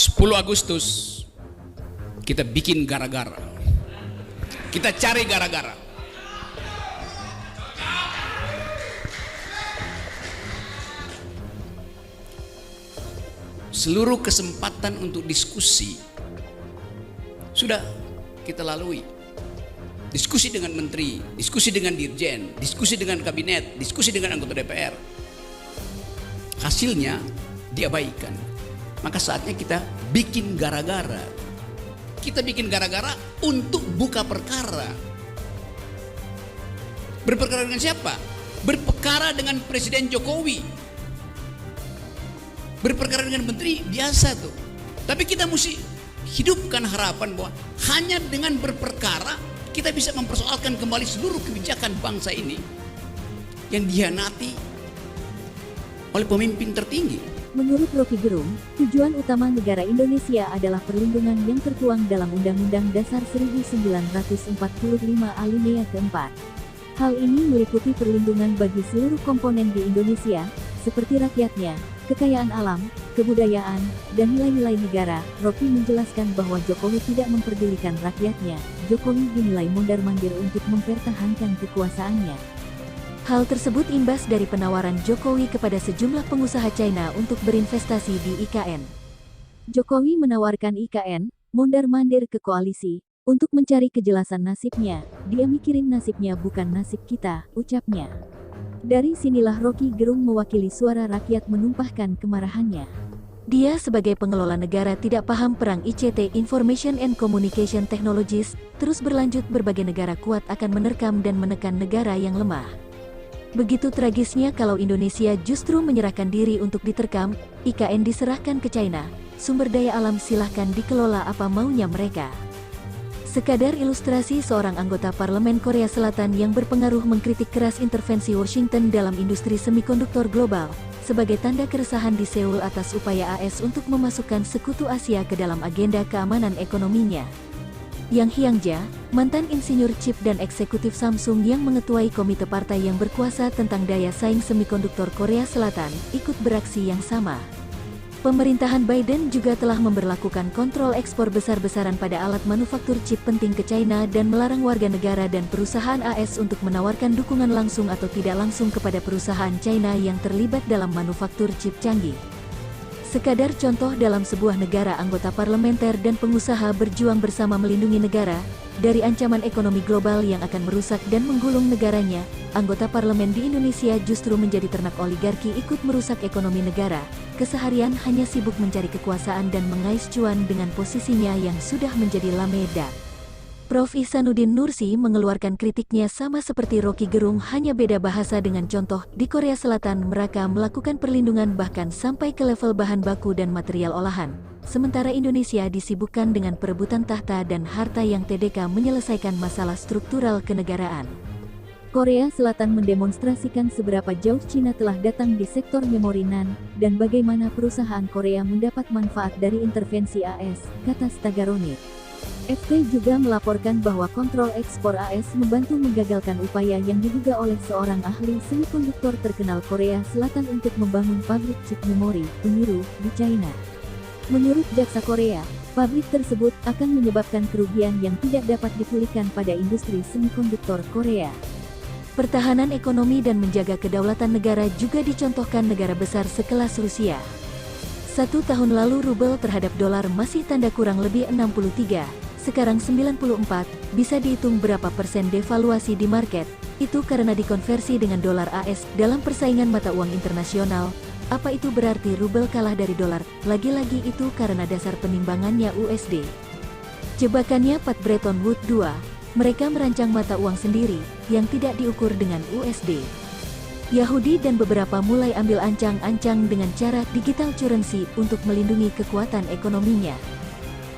10 Agustus kita bikin gara-gara. Kita cari gara-gara. Seluruh kesempatan untuk diskusi sudah kita lalui. Diskusi dengan menteri, diskusi dengan dirjen, diskusi dengan kabinet, diskusi dengan anggota DPR. Hasilnya diabaikan. Maka saatnya kita bikin gara-gara. Kita bikin gara-gara untuk buka perkara. Berperkara dengan siapa? Berperkara dengan Presiden Jokowi. Berperkara dengan menteri biasa tuh. Tapi kita mesti hidupkan harapan bahwa hanya dengan berperkara kita bisa mempersoalkan kembali seluruh kebijakan bangsa ini yang dihianati oleh pemimpin tertinggi. Menurut Rocky Gerung, tujuan utama negara Indonesia adalah perlindungan yang tertuang dalam Undang-Undang Dasar 1945 alinea keempat. Hal ini meliputi perlindungan bagi seluruh komponen di Indonesia, seperti rakyatnya, kekayaan alam, kebudayaan, dan nilai-nilai negara. Rocky menjelaskan bahwa Jokowi tidak memperdulikan rakyatnya. Jokowi dinilai mondar-mandir untuk mempertahankan kekuasaannya. Hal tersebut imbas dari penawaran Jokowi kepada sejumlah pengusaha China untuk berinvestasi di IKN. Jokowi menawarkan IKN, mondar-mandir ke koalisi, untuk mencari kejelasan nasibnya. Dia mikirin nasibnya bukan nasib kita, ucapnya. Dari sinilah Rocky Gerung mewakili suara rakyat menumpahkan kemarahannya. Dia sebagai pengelola negara tidak paham perang ICT Information and Communication Technologies, terus berlanjut berbagai negara kuat akan menerkam dan menekan negara yang lemah. Begitu tragisnya kalau Indonesia justru menyerahkan diri untuk diterkam, IKN diserahkan ke China, sumber daya alam silahkan dikelola apa maunya mereka. Sekadar ilustrasi, seorang anggota parlemen Korea Selatan yang berpengaruh mengkritik keras intervensi Washington dalam industri semikonduktor global, sebagai tanda keresahan di Seoul atas upaya AS untuk memasukkan sekutu Asia ke dalam agenda keamanan ekonominya. Yang Hyang-ja, mantan insinyur chip dan eksekutif Samsung yang mengetuai komite partai yang berkuasa tentang daya saing semikonduktor Korea Selatan, ikut beraksi yang sama. Pemerintahan Biden juga telah memberlakukan kontrol ekspor besar-besaran pada alat manufaktur chip penting ke China dan melarang warga negara dan perusahaan AS untuk menawarkan dukungan langsung atau tidak langsung kepada perusahaan China yang terlibat dalam manufaktur chip canggih. Sekadar contoh, dalam sebuah negara anggota parlementer dan pengusaha berjuang bersama melindungi negara dari ancaman ekonomi global yang akan merusak dan menggulung negaranya, anggota parlemen di Indonesia justru menjadi ternak oligarki ikut merusak ekonomi negara. Keseharian hanya sibuk mencari kekuasaan dan mengais cuan dengan posisinya yang sudah menjadi lameda. Prof. Ihsanuddin Nursi mengeluarkan kritiknya sama seperti Rocky Gerung, hanya beda bahasa dengan contoh. Di Korea Selatan mereka melakukan perlindungan bahkan sampai ke level bahan baku dan material olahan. Sementara Indonesia disibukkan dengan perebutan tahta dan harta yang TDK menyelesaikan masalah struktural kenegaraan. Korea Selatan mendemonstrasikan seberapa jauh Cina telah datang di sektor memori NAND, dan bagaimana perusahaan Korea mendapat manfaat dari intervensi AS, kata Stagaronit. FT juga melaporkan bahwa kontrol ekspor AS membantu menggagalkan upaya yang diduga oleh seorang ahli semikonduktor terkenal Korea Selatan untuk membangun pabrik chip memori, penyiru, di China. Menurut jaksa Korea, pabrik tersebut akan menyebabkan kerugian yang tidak dapat dipulihkan pada industri semikonduktor Korea. Pertahanan ekonomi dan menjaga kedaulatan negara juga dicontohkan negara besar sekelas Rusia. 1 tahun lalu rubel terhadap dolar masih tanda kurang lebih 63, sekarang 94, bisa dihitung berapa persen devaluasi di market, itu karena dikonversi dengan dolar AS dalam persaingan mata uang internasional. Apa itu berarti rubel kalah dari dolar? Lagi-lagi itu karena dasar penimbangannya USD. Jebakannya Pat Bretton Woods II, mereka merancang mata uang sendiri, yang tidak diukur dengan USD. Yahudi dan beberapa mulai ambil ancang-ancang dengan cara digital currency untuk melindungi kekuatan ekonominya.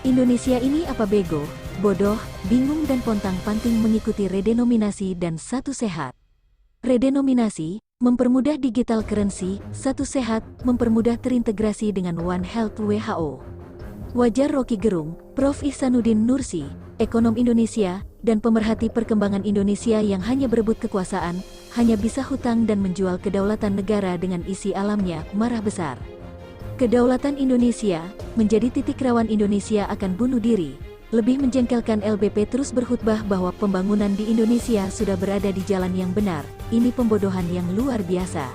Indonesia ini apa bego, bodoh, bingung dan pontang-panting mengikuti redenominasi dan satu sehat. Redenominasi, mempermudah digital currency, satu sehat, mempermudah terintegrasi dengan One Health WHO. Wajar Rocky Gerung, Prof. Ihsanuddin Nursi, ekonom Indonesia, dan pemerhati perkembangan Indonesia yang hanya berebut kekuasaan, hanya bisa hutang dan menjual kedaulatan negara dengan isi alamnya, marah besar. Kedaulatan Indonesia menjadi titik rawan Indonesia akan bunuh diri. Lebih menjengkelkan, LBP terus berkhutbah bahwa pembangunan di Indonesia sudah berada di jalan yang benar. Ini pembodohan yang luar biasa.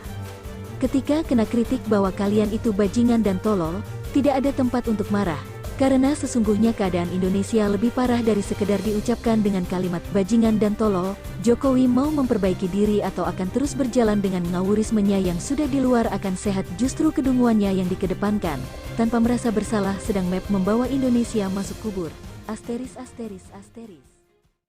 Ketika kena kritik bahwa kalian itu bajingan dan tolol, tidak ada tempat untuk marah. Karena sesungguhnya keadaan Indonesia lebih parah dari sekedar diucapkan dengan kalimat bajingan dan tolol. Jokowi mau memperbaiki diri atau akan terus berjalan dengan ngawurismenya yang sudah di luar akan sehat, justru kedunguannya yang dikedepankan. Tanpa merasa bersalah sedang membawa Indonesia masuk kubur. Asteris asteris asteris.